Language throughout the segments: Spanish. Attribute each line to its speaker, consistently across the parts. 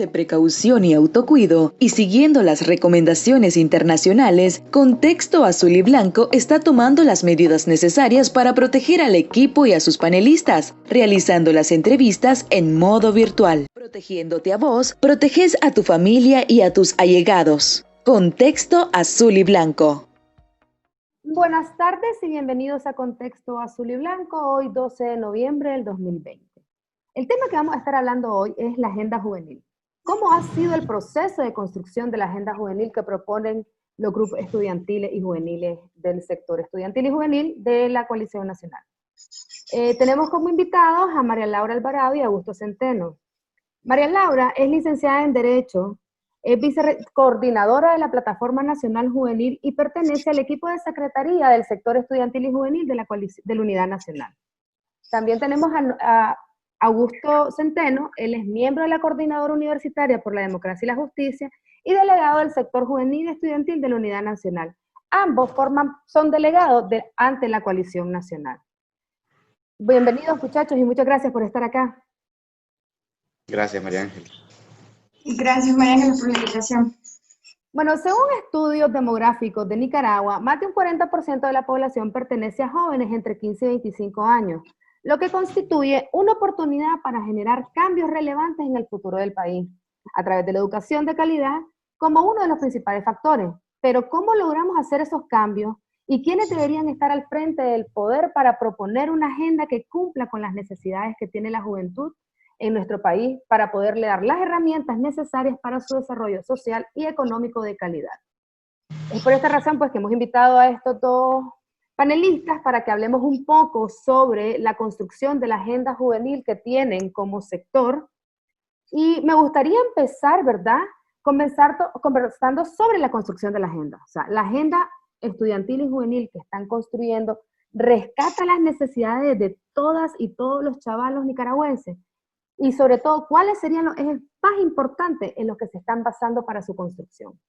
Speaker 1: de precaución y autocuido y siguiendo las recomendaciones internacionales, Contexto Azul y Blanco está tomando las medidas necesarias para proteger al equipo y a sus panelistas, realizando las entrevistas en modo virtual. Protegiéndote a vos, proteges a tu familia y a tus allegados. Contexto Azul y Blanco.
Speaker 2: Buenas tardes y bienvenidos a Contexto Azul y Blanco, hoy 12 de noviembre del 2020. El tema que vamos a estar hablando hoy es la agenda juvenil. ¿Cómo ha sido el proceso de construcción de la agenda juvenil que proponen los grupos estudiantiles y juveniles del sector estudiantil y juvenil de la Coalición Nacional? Tenemos como invitados a María Laura Alvarado y Augusto Centeno. María Laura es licenciada en Derecho, es vicecoordinadora de la Plataforma Nacional Juvenil y pertenece al equipo de secretaría del sector estudiantil y juvenil de la Unidad Nacional. También tenemos a Augusto Centeno, él es miembro de la Coordinadora Universitaria por la Democracia y la Justicia y delegado del sector juvenil y estudiantil de la Unidad Nacional. Ambos son delegados ante la Coalición Nacional. Bienvenidos, muchachos, y muchas gracias por estar acá.
Speaker 3: Gracias, María Ángela.
Speaker 4: Gracias, María Ángela, por la invitación.
Speaker 2: Bueno, según estudios demográficos de Nicaragua, más de un 40% de la población pertenece a jóvenes entre 15 y 25 años, lo que constituye una oportunidad para generar cambios relevantes en el futuro del país, a través de la educación de calidad como uno de los principales factores. Pero ¿cómo logramos hacer esos cambios? ¿Y quiénes deberían estar al frente del poder para proponer una agenda que cumpla con las necesidades que tiene la juventud en nuestro país para poderle dar las herramientas necesarias para su desarrollo social y económico de calidad? Es por esta razón pues que hemos invitado a estos dos panelistas para que hablemos un poco sobre la construcción de la agenda juvenil que tienen como sector. Y me gustaría empezar, ¿verdad?, conversando sobre la construcción de la agenda. O sea, la agenda estudiantil y juvenil que están construyendo rescata las necesidades de todas y todos los chavalos nicaragüenses. Y sobre todo, ¿cuáles serían los ejes más importantes en los que se están basando para su construcción?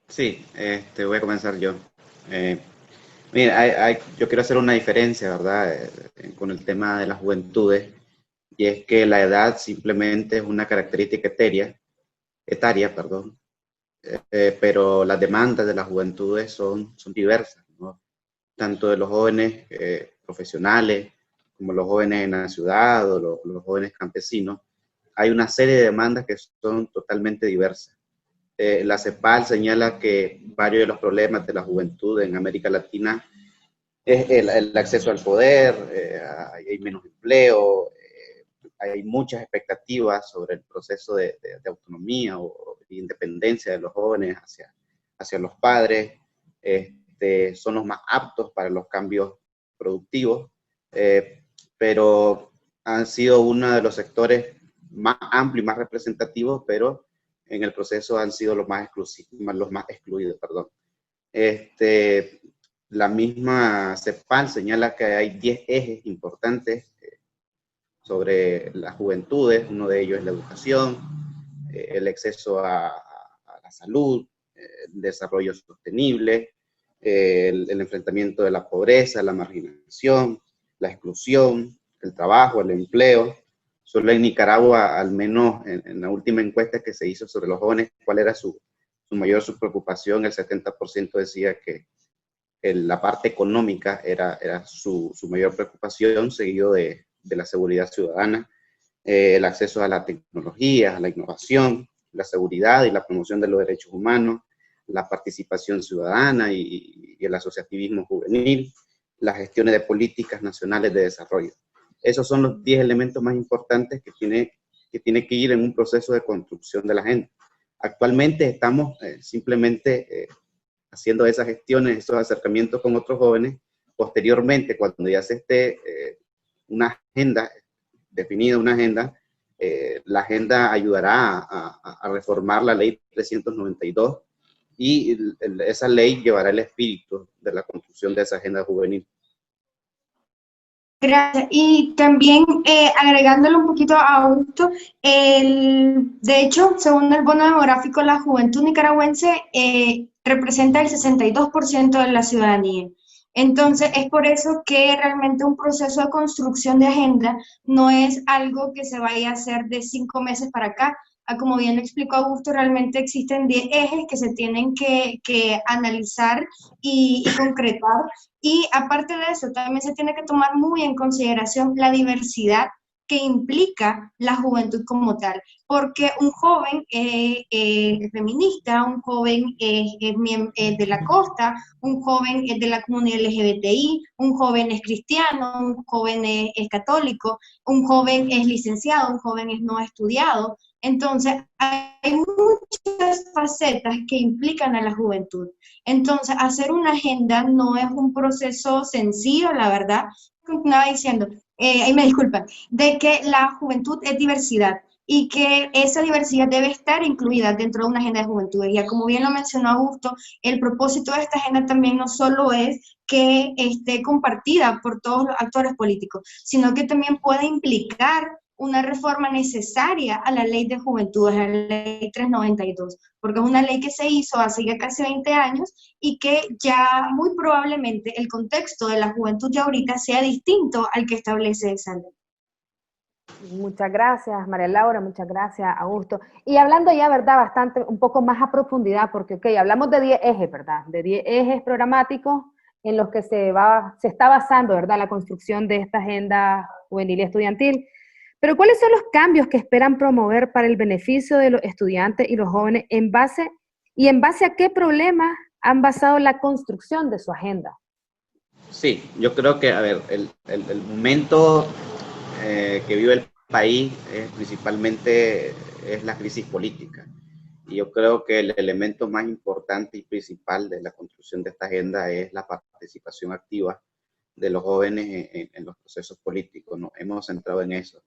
Speaker 3: Sí, voy a comenzar yo. Mira, yo quiero hacer una diferencia, ¿verdad?, con el tema de las juventudes, y es que la edad simplemente es una característica etaria, pero las demandas de las juventudes son diversas, ¿no? Tanto de los jóvenes profesionales, como los jóvenes en la ciudad o los jóvenes campesinos, hay una serie de demandas que son totalmente diversas. La CEPAL señala que varios de los problemas de la juventud en América Latina es el acceso al poder, hay menos empleo, hay muchas expectativas sobre el proceso de autonomía o de independencia de los jóvenes hacia los padres, son los más aptos para los cambios productivos, pero han sido uno de los sectores más amplios y más representativos, pero en el proceso han sido los más excluidos. La misma CEPAL señala que hay 10 ejes importantes sobre las juventudes. Uno de ellos es la educación, el acceso a la salud, el desarrollo sostenible, el enfrentamiento de la pobreza, la marginación, la exclusión, el trabajo, el empleo. Solo en Nicaragua, al menos en la última encuesta que se hizo sobre los jóvenes, cuál era su mayor preocupación, el 70% decía que la parte económica era su mayor preocupación, seguido de la seguridad ciudadana, el acceso a la tecnología, a la innovación, la seguridad y la promoción de los derechos humanos, la participación ciudadana y el asociativismo juvenil, las gestiones de políticas nacionales de desarrollo. Esos son los 10 elementos más importantes que tiene que ir en un proceso de construcción de la agenda. Actualmente estamos simplemente haciendo esas gestiones, esos acercamientos con otros jóvenes. Posteriormente, cuando ya se esté una agenda, definida una agenda, la agenda ayudará a reformar la ley 392 y esa ley llevará el espíritu de la construcción de esa agenda juvenil.
Speaker 4: Gracias. Y también agregándole un poquito a Augusto, de hecho, según el bono demográfico, la juventud nicaragüense representa el 62% de la ciudadanía. Entonces, es por eso que realmente un proceso de construcción de agenda no es algo que se vaya a hacer de 5 meses para acá, como bien lo explicó Augusto, realmente existen 10 ejes que se tienen que analizar y concretar. Y aparte de eso, también se tiene que tomar muy en consideración la diversidad que implica la juventud como tal, porque un joven feminista, un joven de la costa, un joven es de la comunidad LGBTI, un joven es cristiano, un joven es católico, un joven es licenciado, un joven es no estudiado. Entonces, hay muchas facetas que implican a la juventud. Entonces, hacer una agenda no es un proceso sencillo, la verdad. Continuaba diciendo, ahí me disculpan, de que la juventud es diversidad y que esa diversidad debe estar incluida dentro de una agenda de juventud. Y como bien lo mencionó Augusto, el propósito de esta agenda también no solo es que esté compartida por todos los actores políticos, sino que también puede implicar una reforma necesaria a la ley de juventud, a la ley 392, porque es una ley que se hizo hace ya casi 20 años y que ya muy probablemente el contexto de la juventud ya ahorita sea distinto al que establece esa ley.
Speaker 2: Muchas gracias, María Laura, muchas gracias, Augusto. Y hablando ya, ¿verdad?, bastante, un poco más a profundidad, porque, ok, hablamos de 10 ejes, ¿verdad?, de 10 ejes programáticos en los que se está basando, ¿verdad?, la construcción de esta agenda juvenil y estudiantil. Pero ¿cuáles son los cambios que esperan promover para el beneficio de los estudiantes y los jóvenes en base a qué problemas han basado la construcción de su agenda?
Speaker 3: Sí, yo creo que, a ver, el momento que vive el país principalmente es la crisis política. Y yo creo que el elemento más importante y principal de la construcción de esta agenda es la participación activa de los jóvenes en los procesos políticos. Nos hemos centrado en eso.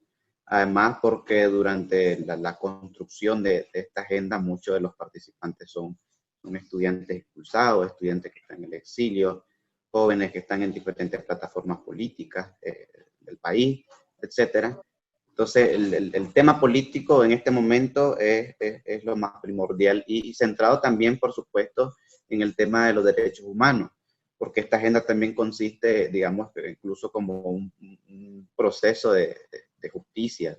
Speaker 3: Además, porque durante la construcción de esta agenda, muchos de los participantes son estudiantes expulsados, estudiantes que están en el exilio, jóvenes que están en diferentes plataformas políticas del país, etcétera. Entonces, el tema político en este momento es lo más primordial y centrado también, por supuesto, en el tema de los derechos humanos, porque esta agenda también consiste, digamos, incluso como un proceso de justicia,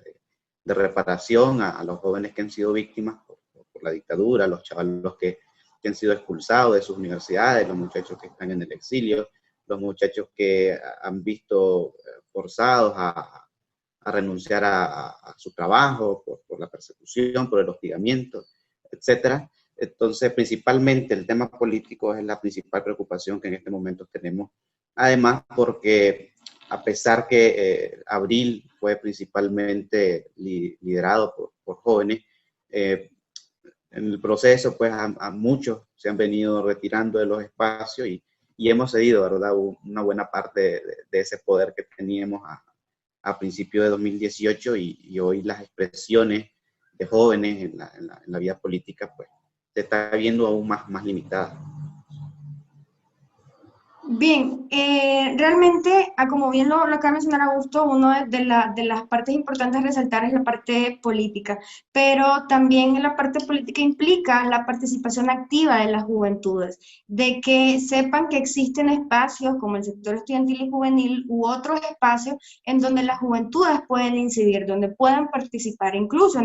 Speaker 3: de reparación a los jóvenes que han sido víctimas por la dictadura, los chavalos que han sido expulsados de sus universidades, los muchachos que están en el exilio, los muchachos que han visto forzados a renunciar a su trabajo por la persecución, por el hostigamiento, etcétera. Entonces, principalmente el tema político es la principal preocupación que en este momento tenemos. Además, porque a pesar que Abril fue principalmente liderado por jóvenes, en el proceso, pues a muchos se han venido retirando de los espacios y hemos cedido, ¿verdad?, una buena parte de ese poder que teníamos a principios de 2018 y hoy las expresiones de jóvenes en la vida política, pues, se está viendo aún más limitada.
Speaker 4: Bien, realmente, como bien lo acaba de mencionar Augusto, una de las partes importantes a resaltar es la parte política, pero también la parte política implica la participación activa de las juventudes, de que sepan que existen espacios como el sector estudiantil y juvenil u otros espacios en donde las juventudes pueden incidir, donde puedan participar, incluso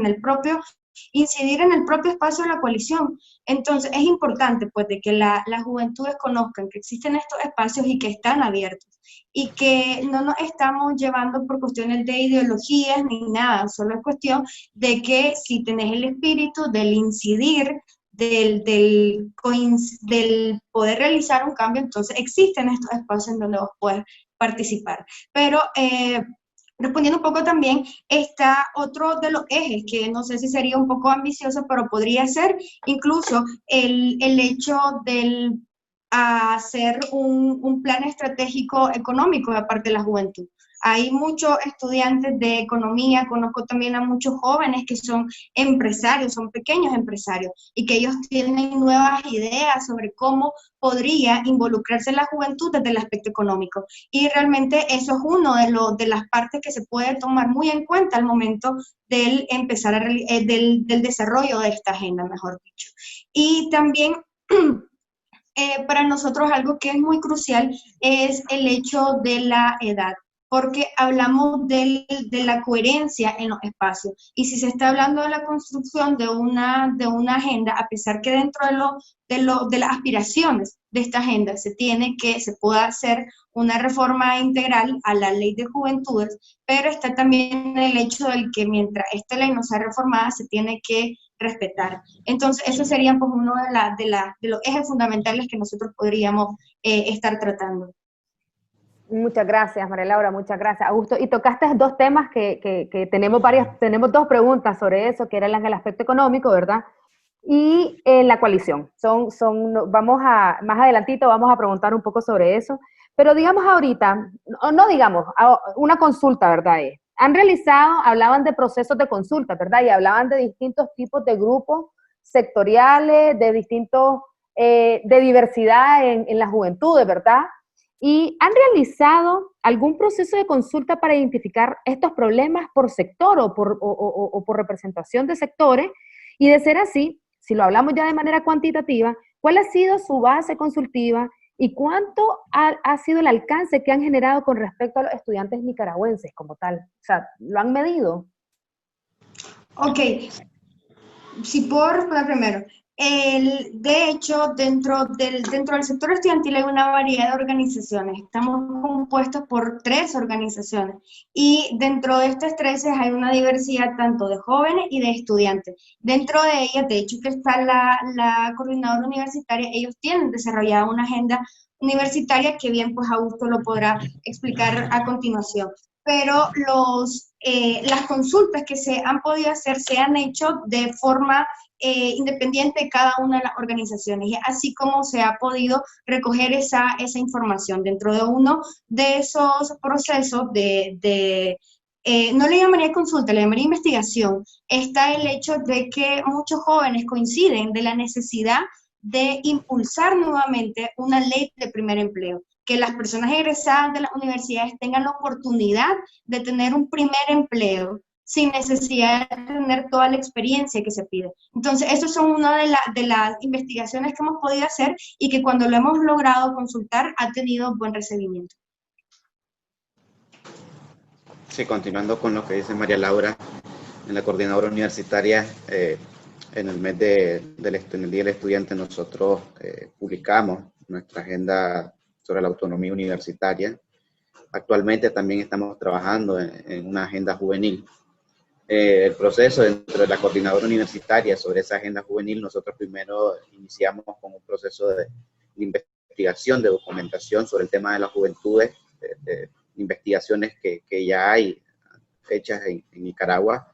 Speaker 4: incidir en el propio espacio de la coalición. Entonces, es importante, pues, de que las juventudes conozcan que existen estos espacios y que están abiertos, y que no nos estamos llevando por cuestiones de ideologías ni nada, solo es cuestión de que si tenés el espíritu del incidir, del poder realizar un cambio, entonces existen estos espacios en donde vos puedes participar. Pero, respondiendo un poco también, está otro de los ejes, que no sé si sería un poco ambicioso, pero podría ser incluso el hecho del hacer un plan estratégico económico de parte de la juventud. Hay muchos estudiantes de economía, conozco también a muchos jóvenes que son empresarios, son pequeños empresarios, y que ellos tienen nuevas ideas sobre cómo podría involucrarse la juventud desde el aspecto económico. Y realmente eso es uno de las partes que se puede tomar muy en cuenta al momento del empezar del desarrollo de esta agenda, mejor dicho. Y también para nosotros algo que es muy crucial es el hecho de la edad. porque hablamos de la coherencia en los espacios. Y si se está hablando de la construcción de una agenda, a pesar que dentro de las aspiraciones de esta agenda se pueda hacer una reforma integral a la ley de juventudes, pero está también el hecho de que mientras esta ley no sea reformada, se tiene que respetar. Entonces, eso sería pues, uno de los ejes fundamentales que nosotros podríamos estar tratando.
Speaker 2: Muchas gracias, María Laura, muchas gracias. Augusto, y tocaste dos temas que tenemos dos preguntas sobre eso, que eran las del aspecto económico, ¿verdad? Y la coalición. Más adelantito vamos a preguntar un poco sobre eso, pero digamos ahorita, no digamos, una consulta, ¿verdad? Hablaban de procesos de consulta, ¿verdad? Y hablaban de distintos tipos de grupos sectoriales, de de diversidad en la juventud, ¿verdad? ¿Y han realizado algún proceso de consulta para identificar estos problemas por sector o por representación de sectores? Y de ser así, si lo hablamos ya de manera cuantitativa, ¿cuál ha sido su base consultiva y cuánto ha sido el alcance que han generado con respecto a los estudiantes nicaragüenses como tal? O sea, ¿lo han medido?
Speaker 4: Ok, si puedo responder primero. De hecho, dentro del sector estudiantil hay una variedad de organizaciones. Estamos compuestos por 3 organizaciones y dentro de estas 13 hay una diversidad tanto de jóvenes y de estudiantes. Dentro de ellas, de hecho, que está la coordinadora universitaria, ellos tienen desarrollada una agenda universitaria que bien pues Augusto lo podrá explicar a continuación. Pero las consultas que se han podido hacer se han hecho de forma independiente de cada una de las organizaciones, y así como se ha podido recoger esa información dentro de uno de esos procesos no le llamaría consulta, le llamaría investigación. Está el hecho de que muchos jóvenes coinciden de la necesidad de impulsar nuevamente una ley de primer empleo, que las personas egresadas de las universidades tengan la oportunidad de tener un primer empleo sin necesidad de tener toda la experiencia que se pide. Entonces, esas son una de las investigaciones que hemos podido hacer y que cuando lo hemos logrado consultar ha tenido buen recibimiento.
Speaker 3: Sí, continuando con lo que dice María Laura, en la coordinadora universitaria, en el mes en el Día del Estudiante, nosotros publicamos nuestra agenda sobre la autonomía universitaria. Actualmente también estamos trabajando en una agenda juvenil. El proceso dentro de la coordinadora universitaria sobre esa agenda juvenil, nosotros primero iniciamos con un proceso de investigación, de documentación sobre el tema de las juventudes, de investigaciones que ya hay hechas en Nicaragua,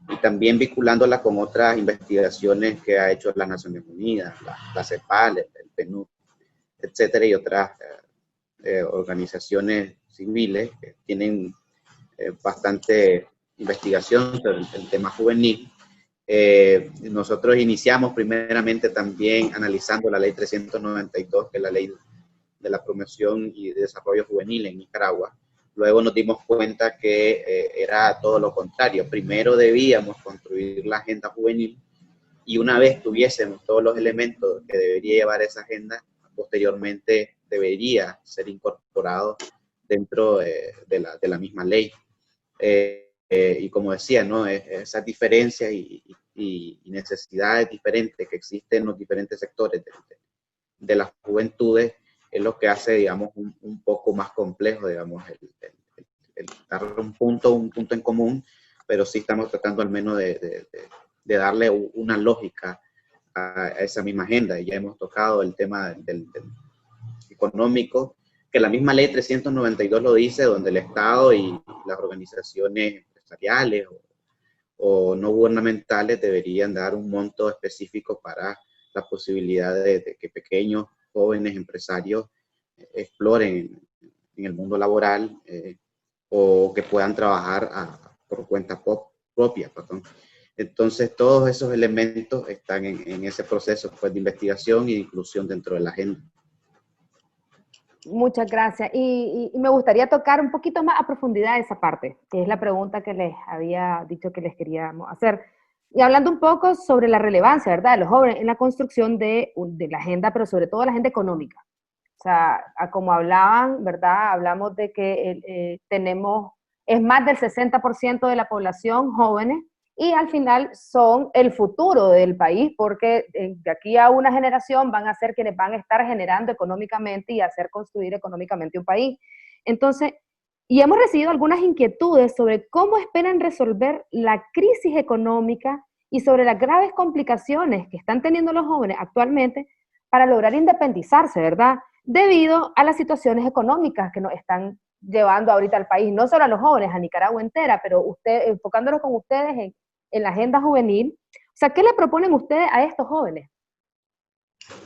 Speaker 3: y también vinculándola con otras investigaciones que ha hecho las Naciones Unidas, la CEPAL, el PNUD, etcétera, y otras organizaciones civiles que tienen bastante investigación sobre el tema juvenil. Nosotros iniciamos primeramente también analizando la ley 392, que es la ley de la promoción y desarrollo juvenil en Nicaragua. Luego nos dimos cuenta que era todo lo contrario. Primero debíamos construir la agenda juvenil, y una vez tuviésemos todos los elementos que debería llevar esa agenda, posteriormente debería ser incorporado dentro de la misma ley. Y como decía, ¿no? Esas diferencias y necesidades diferentes que existen en los diferentes sectores de las juventudes es lo que hace, digamos, un poco más complejo, digamos, el dar un punto en común, pero sí estamos tratando al menos de darle una lógica a esa misma agenda. Ya hemos tocado el tema del económico, que la misma ley 392 lo dice, donde el Estado y las organizaciones empresariales o no gubernamentales deberían dar un monto específico para la posibilidad de que pequeños, jóvenes empresarios exploren en el mundo laboral o que puedan trabajar por cuenta propia. Entonces, todos esos elementos están en ese proceso pues, de investigación e inclusión dentro de la agenda.
Speaker 2: Muchas gracias. Y me gustaría tocar un poquito más a profundidad esa parte, que es la pregunta que les había dicho que les queríamos hacer. Y hablando un poco sobre la relevancia, ¿verdad?, de los jóvenes en la construcción de la agenda, pero sobre todo la agenda económica. O sea, como hablaban, ¿verdad? Hablamos de que es más del 60% de la población jóvenes, y al final son el futuro del país, porque de aquí a una generación van a ser quienes van a estar generando económicamente y hacer construir económicamente un país. Entonces, y hemos recibido algunas inquietudes sobre cómo esperan resolver la crisis económica y sobre las graves complicaciones que están teniendo los jóvenes actualmente para lograr independizarse, ¿verdad? Debido a las situaciones económicas que nos están llevando ahorita al país, no solo a los jóvenes, a Nicaragua entera, pero enfocándonos con ustedes en la agenda juvenil. O sea, ¿qué le proponen ustedes a estos jóvenes?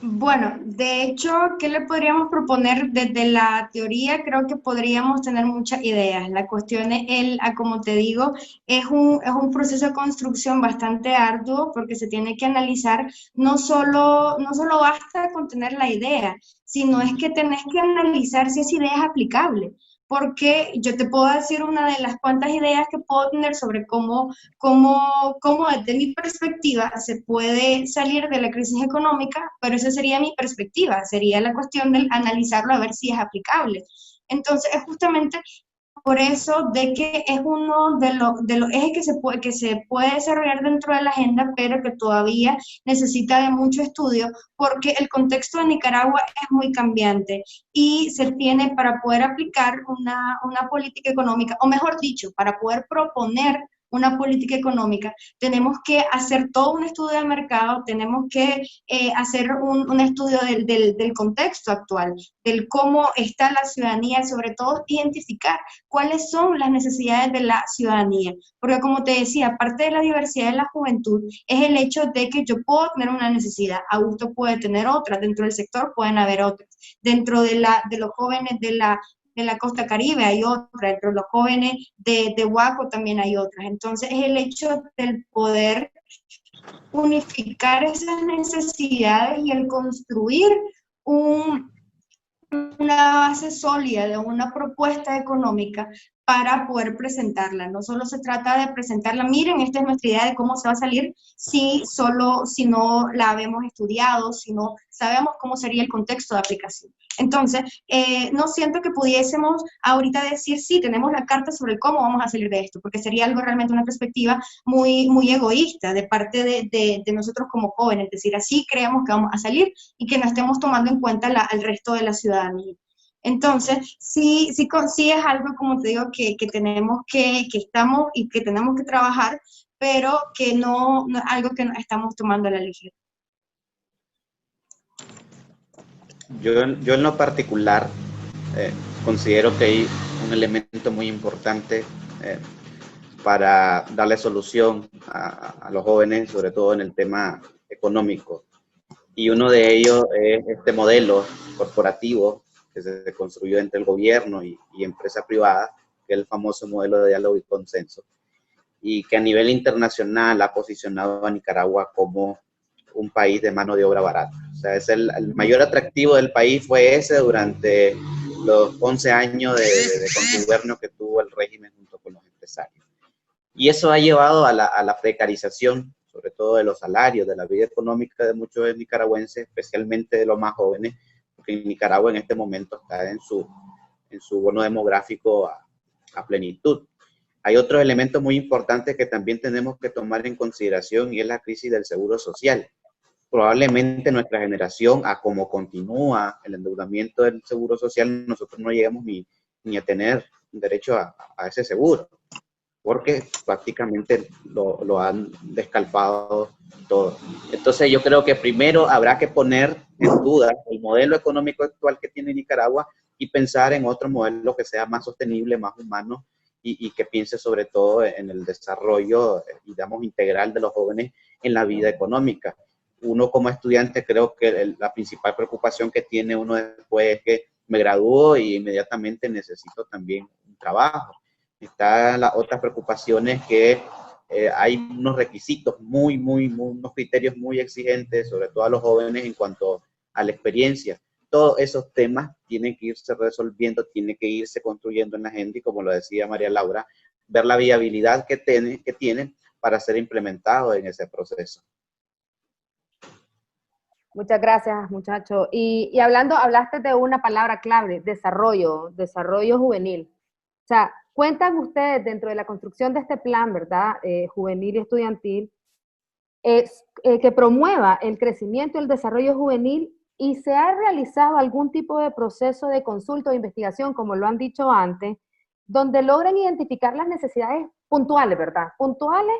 Speaker 4: Bueno, de hecho, ¿qué le podríamos proponer desde la teoría? Creo que podríamos tener muchas ideas. La cuestión es, como te digo, es un proceso de construcción bastante arduo porque se tiene que analizar, no solo basta con tener la idea, sino es que tenés que analizar si esa idea es aplicable. Porque yo te puedo decir una de las cuantas ideas que puedo tener sobre cómo desde mi perspectiva se puede salir de la crisis económica, pero esa sería mi perspectiva, sería la cuestión de analizarlo a ver si es aplicable. Entonces, es justamente por eso de que es uno de los ejes que se puede desarrollar dentro de la agenda, pero que todavía necesita de mucho estudio, porque el contexto de Nicaragua es muy cambiante y se tiene para poder aplicar una política económica, o mejor dicho, para poder proponer una política económica, tenemos que hacer todo un estudio de mercado, tenemos que hacer un estudio del contexto actual, del cómo está la ciudadanía, sobre todo identificar cuáles son las necesidades de la ciudadanía. Porque como te decía, aparte de la diversidad de la juventud, es el hecho de que yo puedo tener una necesidad, Augusto puede tener otra, dentro del sector pueden haber otras, dentro de los jóvenes de la costa caribe hay otra, dentro de los jóvenes de Huaco también hay otras. Entonces es el hecho del poder unificar esas necesidades y el construir una base sólida de una propuesta económica para poder presentarla. No solo se trata de presentarla, miren, esta es nuestra idea de cómo se va a salir, si no la habemos estudiado, si no sabemos cómo sería el contexto de aplicación. Entonces, no siento que pudiésemos ahorita decir, sí, tenemos la carta sobre cómo vamos a salir de esto, porque sería algo realmente una perspectiva muy, muy egoísta de parte de nosotros como jóvenes, es decir, así creemos que vamos a salir y que no estemos tomando en cuenta al resto de la ciudadanía. Entonces, sí es algo, como te digo, que tenemos que estamos y que tenemos que trabajar, pero que no es algo que estamos tomando a la ligera.
Speaker 3: Yo en lo particular considero que hay un elemento muy importante para darle solución a los jóvenes, sobre todo en el tema económico. Y uno de ellos es este modelo corporativo que se construyó entre el gobierno y empresa privada, que es el famoso modelo de diálogo y consenso, y que a nivel internacional ha posicionado a Nicaragua como un país de mano de obra barata. O sea, el mayor atractivo del país fue ese durante los 11 años de contubernio que tuvo el régimen junto con los empresarios. Y eso ha llevado a la precarización, sobre todo de los salarios, de la vida económica de muchos nicaragüenses, especialmente de los más jóvenes, porque Nicaragua en este momento está en su bono demográfico a plenitud. Hay otros elementos muy importantes que también tenemos que tomar en consideración y es la crisis del seguro social. Probablemente nuestra generación, a como continúa el endeudamiento del seguro social, nosotros no llegamos ni a tener derecho a ese seguro, porque prácticamente lo han descalfado todo. Entonces yo creo que primero habrá que poner en duda el modelo económico actual que tiene Nicaragua y pensar en otro modelo que sea más sostenible, más humano y que piense sobre todo en el desarrollo, digamos, integral de los jóvenes en la vida económica. Uno como estudiante creo que la principal preocupación que tiene uno después es que me gradúo y inmediatamente necesito también un trabajo. Están las otras preocupaciones que hay unos requisitos unos criterios muy exigentes, sobre todo a los jóvenes en cuanto a la experiencia. Todos esos temas tienen que irse resolviendo, tienen que irse construyendo en la agenda y como lo decía María Laura, ver la viabilidad que tienen para ser implementados en ese proceso.
Speaker 2: Muchas gracias, muchacho. Y hablando, hablaste de una palabra clave, desarrollo, desarrollo juvenil. O sea, cuentan ustedes dentro de la construcción de este plan, ¿verdad? Juvenil y estudiantil, que promueva el crecimiento y el desarrollo juvenil y se ha realizado algún tipo de proceso de consulta o investigación, como lo han dicho antes, donde logren identificar las necesidades puntuales, ¿verdad? Puntuales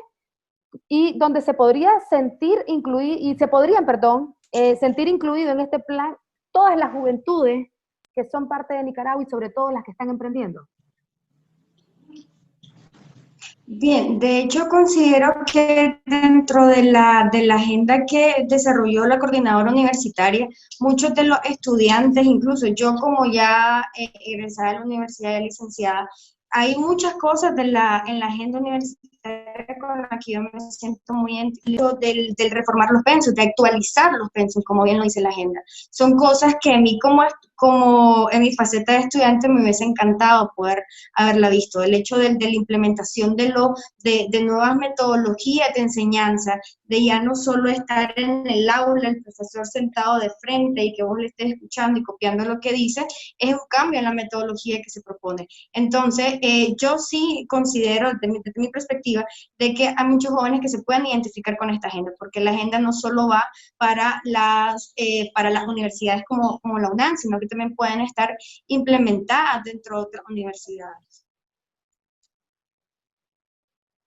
Speaker 2: y donde se podría sentir incluir, y se podrían, perdón, sentir incluido en este plan todas las juventudes que son parte de Nicaragua y sobre todo las que están emprendiendo.
Speaker 4: Bien, de hecho considero que dentro de la agenda que desarrolló la coordinadora universitaria, muchos de los estudiantes, incluso yo como ya egresada de la universidad de licenciada, hay muchas cosas en la agenda universitaria con la que yo me siento muy identificada del reformar los pensos, de actualizar los pensos, como bien lo dice la agenda. Son cosas que a mí como en mi faceta de estudiante me hubiese encantado poder haberla visto. El hecho de la implementación de nuevas metodologías de enseñanza, de ya no solo estar en el aula, el profesor sentado de frente y que vos le estés escuchando y copiando lo que dice, es un cambio en la metodología que se propone. Entonces, yo sí considero, desde mi perspectiva, de que hay muchos jóvenes que se puedan identificar con esta agenda, porque la agenda no solo va para las universidades como la UNAM, sino que también pueden estar implementadas dentro de otras universidades.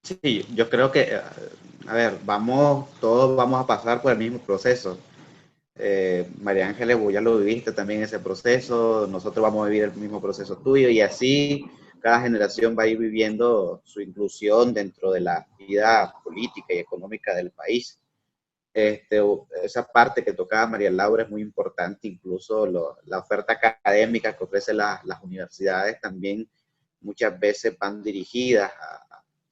Speaker 3: Sí, yo creo que, a ver, todos vamos a pasar por el mismo proceso. María Ángeles, vos ya lo viviste también ese proceso, nosotros vamos a vivir el mismo proceso tuyo y así cada generación va a ir viviendo su inclusión dentro de la vida política y económica del país. Esa parte que tocaba María Laura es muy importante, incluso la oferta académica que ofrecen las universidades también muchas veces van dirigidas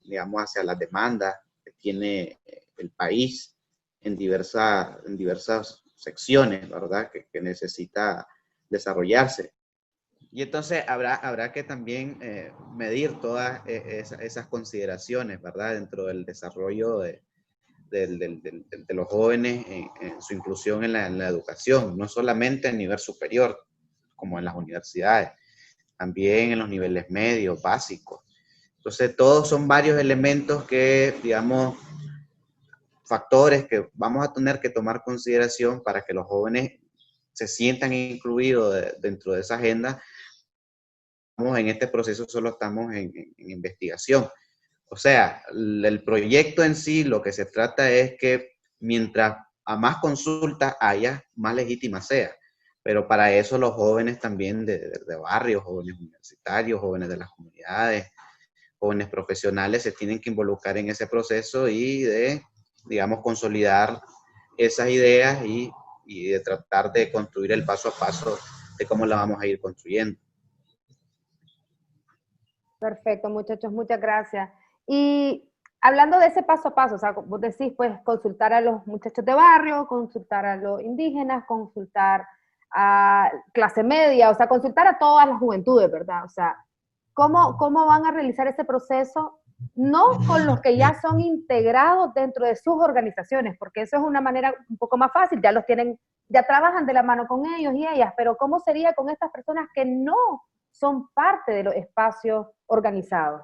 Speaker 3: digamos, hacia las demandas que tiene el país en diversas secciones, ¿verdad? Que necesita desarrollarse. Y entonces habrá que también medir todas esas consideraciones, ¿verdad? Dentro del desarrollo de los jóvenes en su inclusión en la educación, no solamente a nivel superior, como en las universidades, también en los niveles medios, básicos. Entonces, todos son varios elementos que, digamos, factores que vamos a tener que tomar consideración para que los jóvenes se sientan incluidos dentro de esa agenda. En este proceso solo estamos en investigación. O sea, el proyecto en sí, lo que se trata es que mientras a más consultas haya, más legítima sea. Pero para eso los jóvenes también de barrios, jóvenes universitarios, jóvenes de las comunidades, jóvenes profesionales se tienen que involucrar en ese proceso y digamos, consolidar esas ideas y de tratar de construir el paso a paso de cómo la vamos a ir construyendo.
Speaker 2: Perfecto, muchachos, muchas gracias. Y hablando de ese paso a paso, o sea, vos decís, pues, consultar a los muchachos de barrio, consultar a los indígenas, consultar a clase media, o sea, consultar a todas las juventudes, ¿verdad? O sea, ¿cómo van a realizar ese proceso? No con los que ya son integrados dentro de sus organizaciones, porque eso es una manera un poco más fácil, ya los tienen, ya trabajan de la mano con ellos y ellas, pero ¿cómo sería con estas personas que no son parte de los espacios organizados?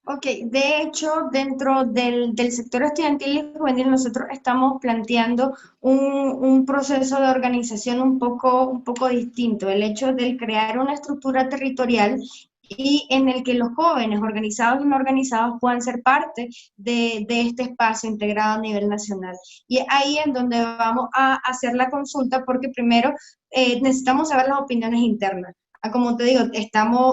Speaker 4: Ok, de hecho, dentro del sector estudiantil y juvenil nosotros estamos planteando un proceso de organización un poco distinto, el hecho de crear una estructura territorial y en el que los jóvenes organizados y no organizados puedan ser parte de este espacio integrado a nivel nacional. Y ahí en donde vamos a hacer la consulta porque primero necesitamos saber las opiniones internas. Como te digo,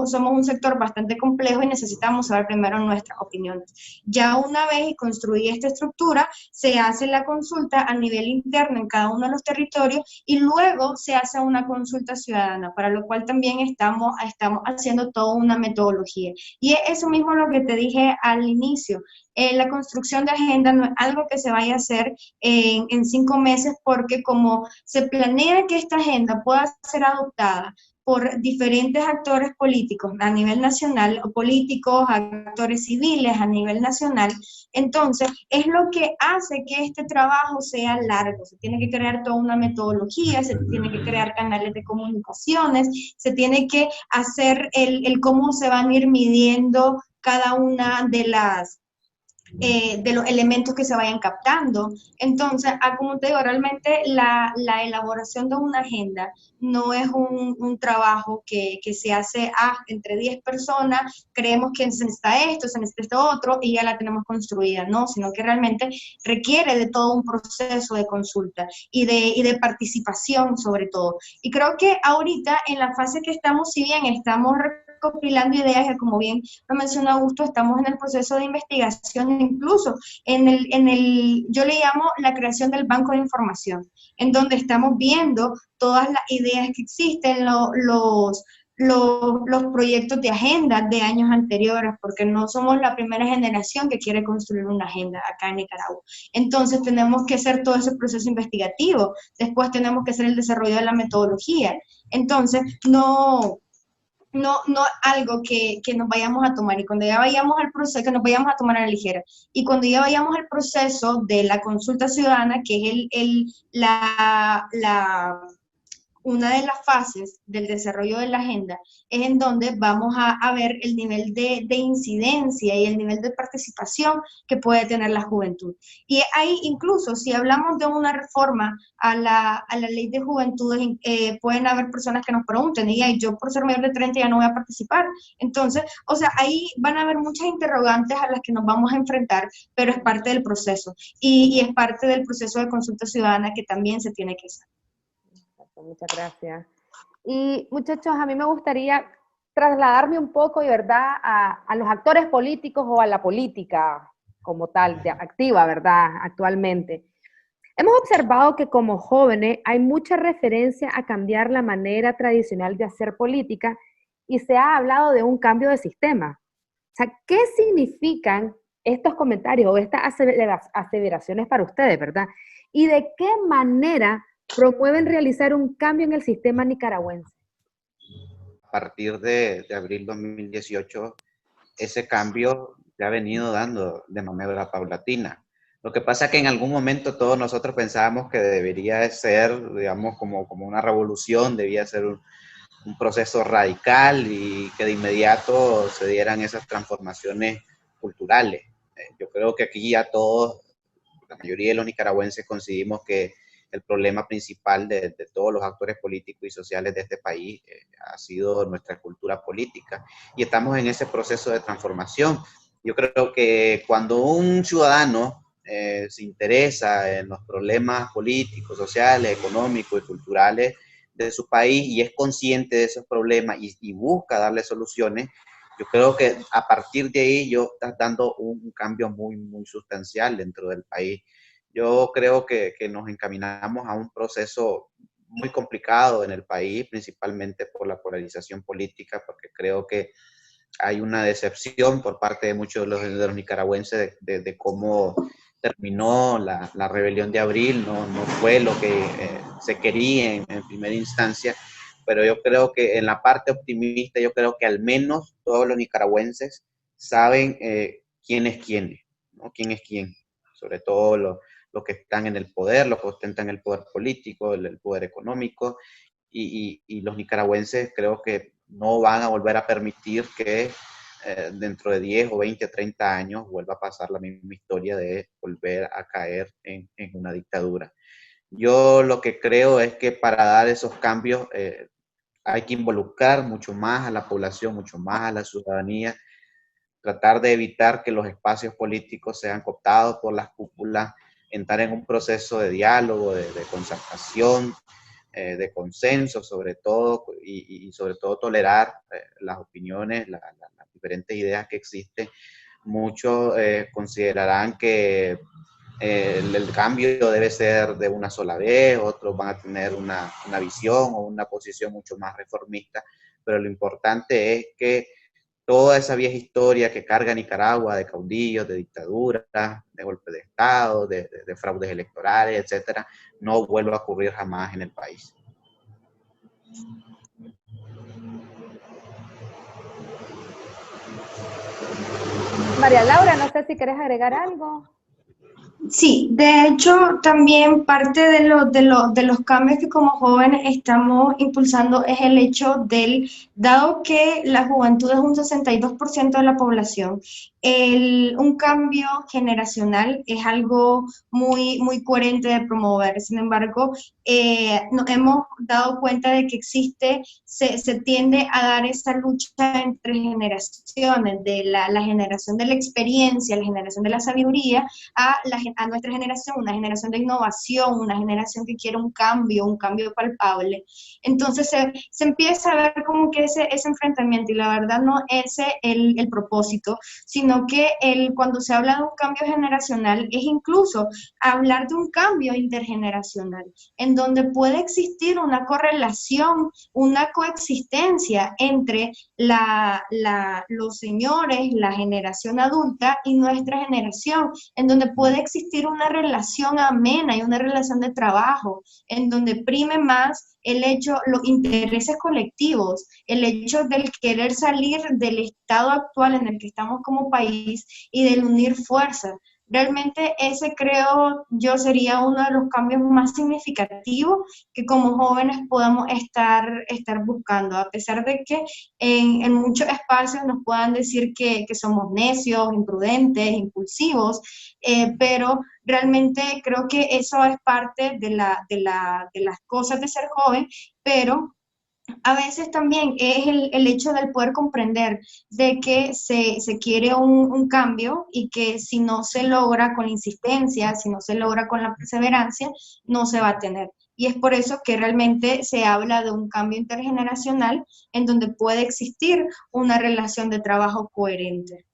Speaker 4: somos un sector bastante complejo y necesitamos saber primero nuestras opiniones. Ya una vez construida esta estructura, se hace la consulta a nivel interno en cada uno de los territorios y luego se hace una consulta ciudadana, para lo cual también estamos haciendo toda una metodología. Y es eso mismo lo que te dije al inicio. La construcción de agenda no es algo que se vaya a hacer en 5 meses porque como se planea que esta agenda pueda ser adoptada por diferentes actores políticos a nivel nacional, o políticos, actores civiles a nivel nacional. Entonces, es lo que hace que este trabajo sea largo. Se tiene que crear toda una metodología, se tiene que crear canales de comunicaciones, se tiene que hacer el cómo se van a ir midiendo cada una de los elementos que se vayan captando. Entonces, como te digo, realmente la elaboración de una agenda no es un trabajo que se hace entre 10 personas, creemos que se necesita esto, se necesita esto otro, y ya la tenemos construida, no, sino que realmente requiere de todo un proceso de consulta y de participación sobre todo. Y creo que ahorita, en la fase que estamos, si bien estamos recopilando ideas, que como bien lo mencionó Augusto, estamos en el proceso de investigación, incluso yo le llamo la creación del banco de información, en donde estamos viendo todas las ideas que existen, los proyectos de agenda de años anteriores, porque no somos la primera generación que quiere construir una agenda acá en Nicaragua. Entonces tenemos que hacer todo ese proceso investigativo, después tenemos que hacer el desarrollo de la metodología. Entonces, no algo que nos vayamos a tomar, y cuando ya vayamos al proceso, que nos vayamos a tomar a la ligera, y cuando ya vayamos al proceso de la consulta ciudadana, que es una de las fases del desarrollo de la agenda, es en donde vamos a ver el nivel de incidencia y el nivel de participación que puede tener la juventud. Y ahí, incluso, si hablamos de una reforma a la ley de juventud, pueden haber personas que nos pregunten, y yo por ser mayor de 30 ya no voy a participar. Entonces, o sea, ahí van a haber muchas interrogantes a las que nos vamos a enfrentar, pero es parte del proceso, y es parte del proceso de consulta ciudadana que también se tiene que hacer.
Speaker 2: Muchas gracias. Y muchachos, a mí me gustaría trasladarme un poco, de verdad, a los actores políticos o a la política como tal, activa, ¿verdad? Actualmente. Hemos observado que como jóvenes hay mucha referencia a cambiar la manera tradicional de hacer política, y se ha hablado de un cambio de sistema. O sea, ¿qué significan estos comentarios o estas aseveraciones para ustedes, verdad? ¿Y de qué manera promueven realizar un cambio en el sistema nicaragüense?
Speaker 3: A partir de abril 2018, ese cambio se ha venido dando de manera paulatina. Lo que pasa es que en algún momento todos nosotros pensábamos que debería ser, digamos, como una revolución, debía ser un proceso radical y que de inmediato se dieran esas transformaciones culturales. Yo creo que aquí ya todos, la mayoría de los nicaragüenses, coincidimos que el problema principal de todos los actores políticos y sociales de este país ha sido nuestra cultura política, y estamos en ese proceso de transformación. Yo creo que cuando un ciudadano se interesa en los problemas políticos, sociales, económicos y culturales de su país y es consciente de esos problemas y busca darle soluciones, yo creo que a partir de ahí yo está dando un cambio muy, muy sustancial dentro del país. Yo creo que nos encaminamos a un proceso muy complicado en el país, principalmente por la polarización política, porque creo que hay una decepción por parte de muchos de los nicaragüenses de cómo terminó la rebelión de abril. No fue lo que se quería en primera instancia, pero yo creo que en la parte optimista, yo creo que al menos todos los nicaragüenses saben quién es quién, ¿no? Quién es quién, sobre todo los que están en el poder, los que ostentan el poder político, el poder económico, y los nicaragüenses creo que no van a volver a permitir que dentro de 10 o 20 o 30 años vuelva a pasar la misma historia de volver a caer en una dictadura. Yo lo que creo es que para dar esos cambios hay que involucrar mucho más a la población, mucho más a la ciudadanía, tratar de evitar que los espacios políticos sean cooptados por las cúpulas, entrar en un proceso de diálogo, de concertación, de consenso sobre todo, y sobre todo tolerar las opiniones, las diferentes ideas que existen. Muchos considerarán que el cambio debe ser de una sola vez, otros van a tener una visión o una posición mucho más reformista, pero lo importante es que toda esa vieja historia que carga Nicaragua de caudillos, de dictaduras, de golpes de Estado, de fraudes electorales, etcétera, no vuelva a ocurrir jamás en el país.
Speaker 2: María Laura, no sé si querés agregar algo.
Speaker 4: Sí, de hecho, también parte de los cambios que como jóvenes estamos impulsando es el hecho dado que la juventud es un 62% de la población, un cambio generacional es algo muy coherente de promover. Sin embargo, nos hemos dado cuenta de que se tiende a dar esa lucha entre generaciones, de la generación de la experiencia, la generación de la sabiduría, a nuestra generación, una generación de innovación, una generación que quiere un cambio palpable. Entonces se empieza a ver como que ese enfrentamiento, y la verdad no es el propósito, sino que cuando se habla de un cambio generacional es incluso hablar de un cambio intergeneracional, en donde puede existir una correlación, una coexistencia entre los señores, la generación adulta y nuestra generación, en donde puede existir una relación amena y una relación de trabajo, en donde prime más los intereses colectivos, el hecho del querer salir del estado actual en el que estamos como país y del unir fuerzas. Realmente ese, creo yo, sería uno de los cambios más significativos que como jóvenes podamos estar buscando, a pesar de que en muchos espacios nos puedan decir que somos necios, imprudentes, impulsivos, pero realmente creo que eso es parte de las cosas de ser joven, pero a veces también es el hecho del poder comprender de que se quiere un cambio, y que si no se logra con la insistencia, si no se logra con la perseverancia, no se va a tener. Y es por eso que realmente se habla de un cambio intergeneracional en donde puede existir una relación de trabajo coherente.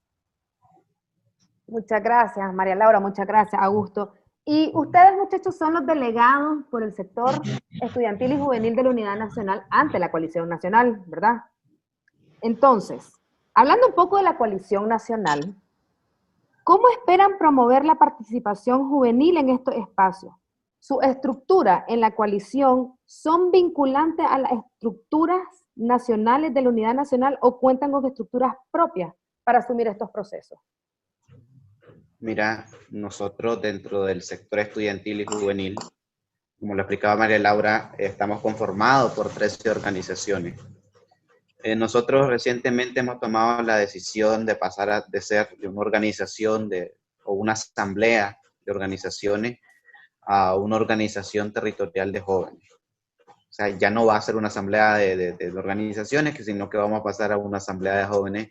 Speaker 2: Muchas gracias, María Laura, muchas gracias, Augusto. Y ustedes, muchachos, son los delegados por el sector estudiantil y juvenil de la Unidad Nacional ante la Coalición Nacional, ¿verdad? Entonces, hablando un poco de la Coalición Nacional, ¿cómo esperan promover la participación juvenil en estos espacios? ¿Su estructura en la coalición son vinculantes a las estructuras nacionales de la Unidad Nacional o cuentan con estructuras propias para asumir estos procesos?
Speaker 3: Mira, nosotros dentro del sector estudiantil y juvenil, como lo explicaba María Laura, estamos conformados por 13 organizaciones. Nosotros recientemente hemos tomado la decisión de pasar de ser de una organización o una asamblea de organizaciones a una organización territorial de jóvenes. O sea, ya no va a ser una asamblea de organizaciones, sino que vamos a pasar a una asamblea de jóvenes,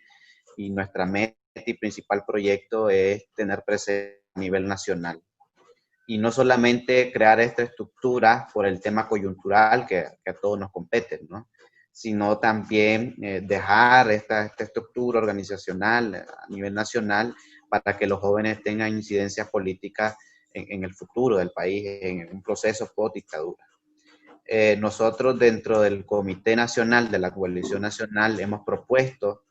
Speaker 3: y nuestra meta y principal proyecto es tener presencia a nivel nacional. Y no solamente crear esta estructura por el tema coyuntural que a todos nos compete, ¿no? Sino también dejar esta estructura organizacional a nivel nacional para que los jóvenes tengan incidencia política en el futuro del país, en un proceso post-dictadura. Nosotros dentro del Comité Nacional de la Coalición Nacional hemos propuesto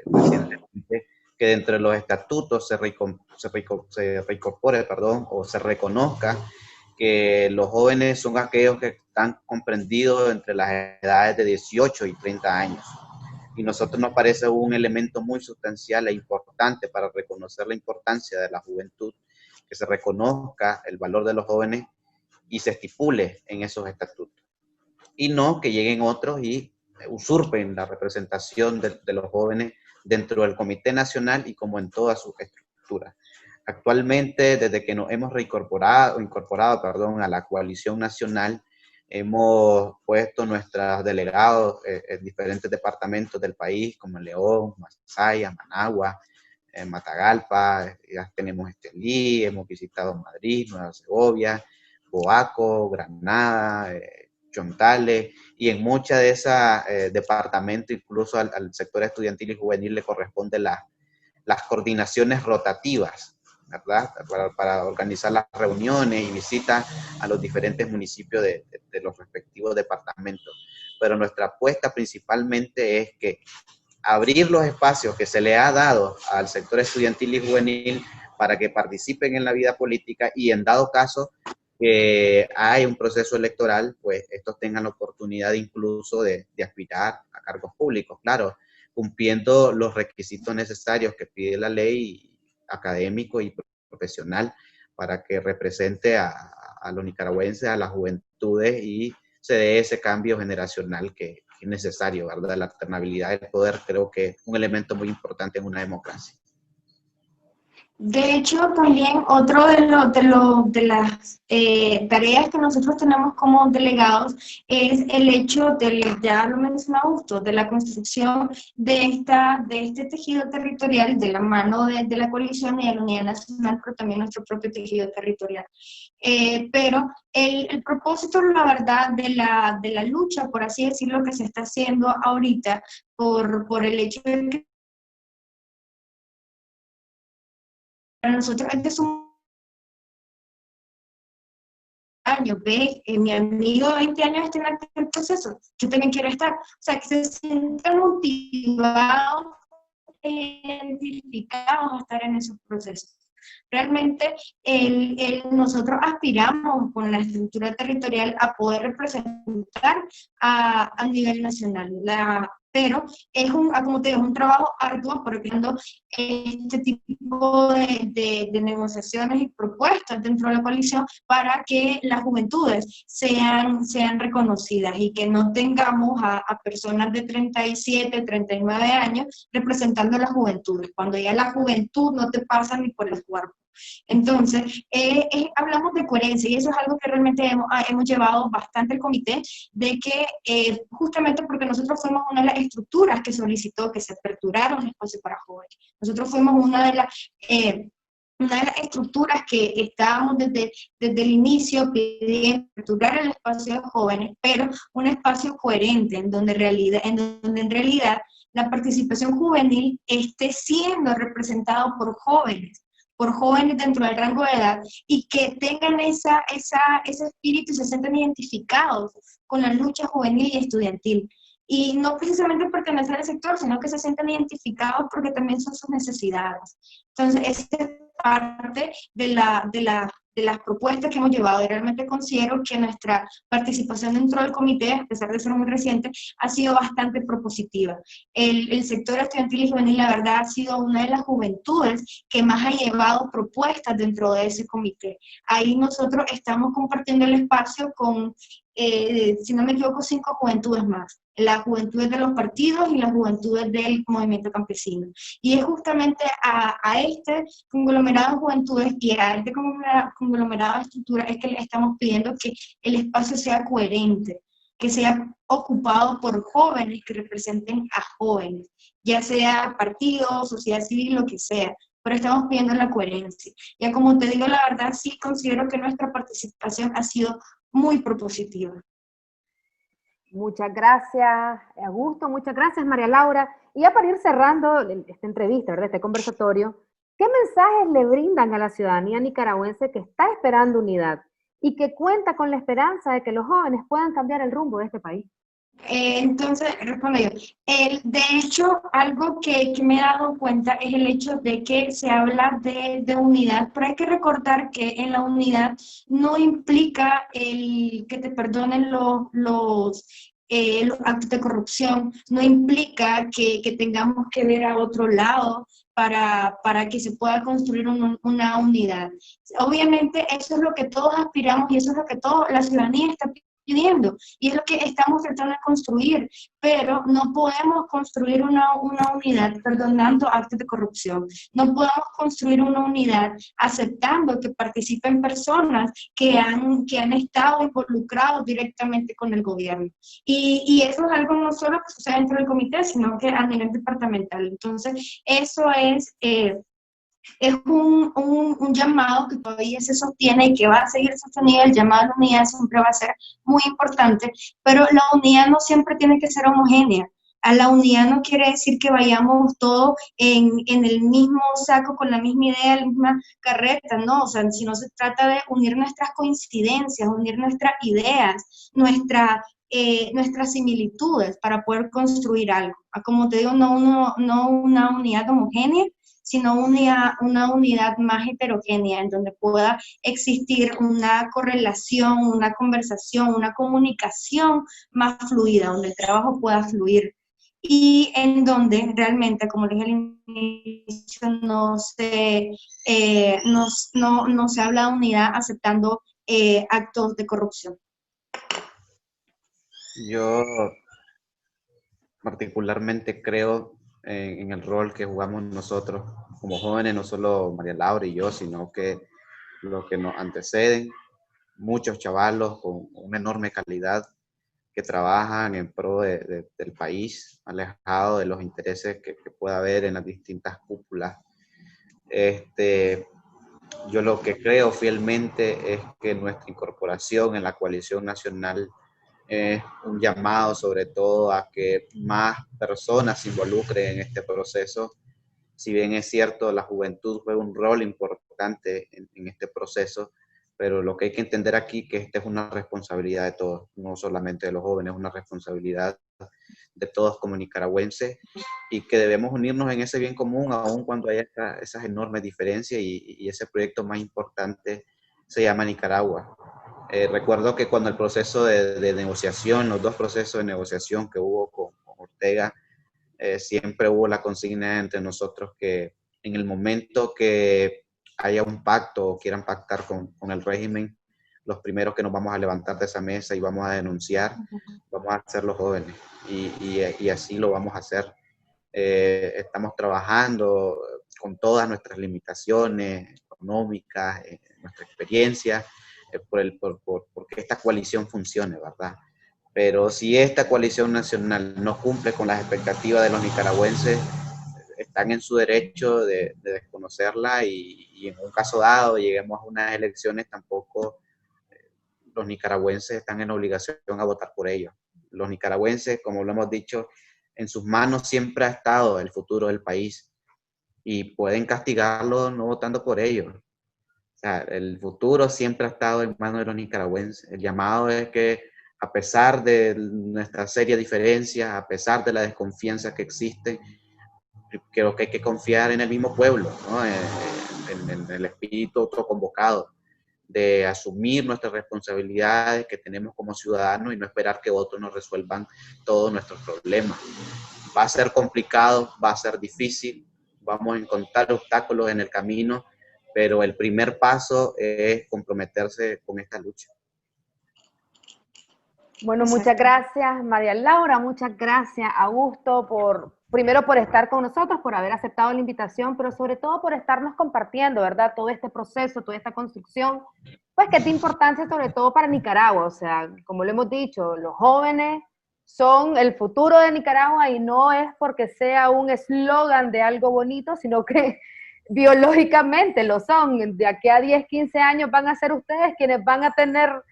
Speaker 3: recientemente que dentro de los estatutos se reincorpore, o se reconozca que los jóvenes son aquellos que están comprendidos entre las edades de 18 y 30 años. Y nosotros nos parece un elemento muy sustancial e importante para reconocer la importancia de la juventud, que se reconozca el valor de los jóvenes y se estipule en esos estatutos. Y no que lleguen otros y usurpen la representación de los jóvenes dentro del Comité Nacional y como en todas sus estructuras. Actualmente, desde que nos hemos incorporado a la Coalición Nacional, hemos puesto nuestros delegados en diferentes departamentos del país, como León, Masaya, Managua, Matagalpa, ya tenemos Estelí, hemos visitado Madrid, Nueva Segovia, Boaco, Granada, Chontales, y en muchas de esas departamentos, incluso al sector estudiantil y juvenil le corresponden las coordinaciones rotativas, ¿verdad? Para organizar las reuniones y visitas a los diferentes municipios de los respectivos departamentos. Pero nuestra apuesta principalmente es que abrir los espacios que se le ha dado al sector estudiantil y juvenil para que participen en la vida política, y en dado caso que hay un proceso electoral, pues estos tengan la oportunidad incluso de aspirar a cargos públicos. Claro, cumpliendo los requisitos necesarios que pide la ley, académico y profesional, para que represente a los nicaragüenses, a las juventudes, y se dé ese cambio generacional que es necesario, ¿verdad? La alternabilidad del poder creo que es un elemento muy importante en una democracia.
Speaker 4: De hecho, también otro de las tareas que nosotros tenemos como delegados es el hecho ya lo mencionaba Augusto, de la construcción de este tejido territorial de la mano de la coalición y de la Unidad Nacional, pero también nuestro propio tejido territorial. Pero el propósito, la verdad, de la lucha, por así decirlo, que se está haciendo ahorita por el hecho de que para nosotros este es un año, ve, mi amigo de 20 años está en aquel proceso, yo también quiero estar, o sea, que se sientan motivados, identificados a estar en esos procesos. Realmente nosotros aspiramos con la estructura territorial a poder representar a nivel nacional, pero es como te digo, es un trabajo arduo porque este tipo de negociaciones y propuestas dentro de la coalición para que las juventudes sean reconocidas y que no tengamos a personas de 37, 39 años representando a las juventudes, cuando ya la juventud no te pasa ni por el cuerpo. Entonces, hablamos de coherencia y eso es algo que realmente hemos llevado bastante el comité, de que justamente porque nosotros fuimos una de las estructuras que solicitó que se aperturaron espacios para jóvenes. Nosotros fuimos una de las estructuras que estábamos desde el inicio pidiendo aperturar el espacio de jóvenes, pero un espacio coherente en donde en realidad la participación juvenil esté siendo representada por jóvenes dentro del rango de edad y que tengan ese espíritu y se sientan identificados con la lucha juvenil y estudiantil. Y no precisamente pertenecer al sector, sino que se sientan identificados porque también son sus necesidades. Entonces, esta es parte de las propuestas que hemos llevado, y realmente considero que nuestra participación dentro del comité, a pesar de ser muy reciente, ha sido bastante propositiva. El sector estudiantil y juvenil, la verdad, ha sido una de las juventudes que más ha llevado propuestas dentro de ese comité. Ahí nosotros estamos compartiendo el espacio con, si no me equivoco, 5 juventudes más. Las juventudes de los partidos y las juventudes del movimiento campesino. Y es justamente a este conglomerado de juventudes y a este conglomerado de estructuras es que le estamos pidiendo que el espacio sea coherente, que sea ocupado por jóvenes que representen a jóvenes, ya sea partido, sociedad civil, lo que sea, pero estamos pidiendo la coherencia. Ya como te digo, la verdad sí considero que nuestra participación ha sido muy propositiva.
Speaker 2: Muchas gracias, Augusto, muchas gracias, María Laura. Y ya para ir cerrando esta entrevista, ¿verdad? Este conversatorio, ¿qué mensajes le brindan a la ciudadanía nicaragüense que está esperando unidad y que cuenta con la esperanza de que los jóvenes puedan cambiar el rumbo de este país?
Speaker 4: Entonces, respondo yo. De hecho, algo que me he dado cuenta es el hecho de que se habla de unidad, pero hay que recordar que en la unidad no implica el que te perdonen los actos de corrupción, no implica que tengamos que ver a otro lado para que se pueda construir una unidad. Obviamente eso es lo que todos aspiramos y eso es lo que toda la ciudadanía está pidiendo y es lo que estamos tratando de construir, pero no podemos construir una unidad perdonando actos de corrupción, no podemos construir una unidad aceptando que participen personas que han estado involucrados directamente con el gobierno. Y eso es algo no solo que sucede dentro del comité, sino que a nivel departamental. Entonces, eso es un llamado que todavía se sostiene y que va a seguir sostenido. El llamado a la unidad siempre va a ser muy importante, pero la unidad no siempre tiene que ser homogénea. A la unidad no quiere decir que vayamos todos en el mismo saco, con la misma idea, la misma carreta, no, o sea, sino se trata de unir nuestras coincidencias, unir nuestras ideas, nuestras similitudes para poder construir algo. Como te digo, no una unidad homogénea, sino una unidad más heterogénea, en donde pueda existir una correlación, una conversación, una comunicación más fluida, donde el trabajo pueda fluir. y en donde realmente, como dije al inicio, no se habla de unidad aceptando actos de corrupción.
Speaker 3: Yo particularmente creo en el rol que jugamos nosotros como jóvenes, no solo María Laura y yo, sino que los que nos anteceden, muchos chavalos con una enorme calidad que trabajan en pro del país, alejado de los intereses que pueda haber en las distintas cúpulas. Yo lo que creo fielmente es que nuestra incorporación en la coalición nacional es un llamado sobre todo a que más personas se involucren en este proceso. Si bien es cierto, la juventud juega un rol importante en este proceso, pero lo que hay que entender aquí es que esta es una responsabilidad de todos, no solamente de los jóvenes, es una responsabilidad de todos como nicaragüenses y que debemos unirnos en ese bien común, aun cuando haya esas enormes diferencias y ese proyecto más importante se llama Nicaragua. Recuerdo que cuando el proceso de negociación, los dos procesos de negociación que hubo con Ortega, siempre hubo la consigna entre nosotros que en el momento que haya un pacto o quieran pactar con el régimen, los primeros que nos vamos a levantar de esa mesa y vamos a denunciar, vamos a ser los jóvenes y así lo vamos a hacer. Estamos trabajando con todas nuestras limitaciones económicas, nuestra experiencia, porque esta coalición funcione, ¿verdad? Pero si esta coalición nacional no cumple con las expectativas de los nicaragüenses, están en su derecho de desconocerla y en un caso dado lleguemos a unas elecciones, tampoco los nicaragüenses están en obligación a votar por ellos. Los nicaragüenses, como lo hemos dicho, en sus manos siempre ha estado el futuro del país y pueden castigarlo no votando por ellos. O sea, el futuro siempre ha estado en manos de los nicaragüenses. El llamado es que a pesar de nuestra seria diferencia, a pesar de la desconfianza que existe, creo que hay que confiar en el mismo pueblo, ¿no? En el espíritu autoconvocado de asumir nuestras responsabilidades que tenemos como ciudadanos y no esperar que otros nos resuelvan todos nuestros problemas. Va a ser complicado, va a ser difícil, vamos a encontrar obstáculos en el camino, pero el primer paso es comprometerse con esta lucha.
Speaker 2: Bueno, muchas gracias María Laura, muchas gracias Augusto primero por estar con nosotros, por haber aceptado la invitación, pero sobre todo por estarnos compartiendo, ¿verdad? Todo este proceso, toda esta construcción, pues que es de importancia sobre todo para Nicaragua, o sea, como lo hemos dicho, los jóvenes son el futuro de Nicaragua y no es porque sea un eslogan de algo bonito, sino que biológicamente lo son. De aquí a 10, 15 años van a ser ustedes quienes van a tener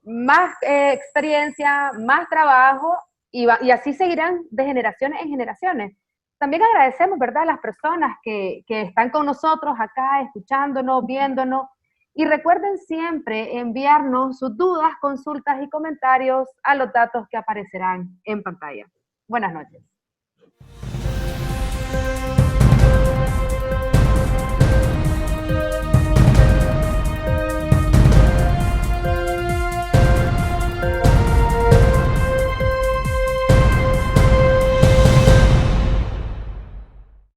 Speaker 2: más experiencia, más trabajo y así seguirán de generaciones en generaciones. También agradecemos, ¿verdad?, a las personas que están con nosotros acá, escuchándonos, viéndonos. Y recuerden siempre enviarnos sus dudas, consultas y comentarios a los datos que aparecerán en pantalla. Buenas noches.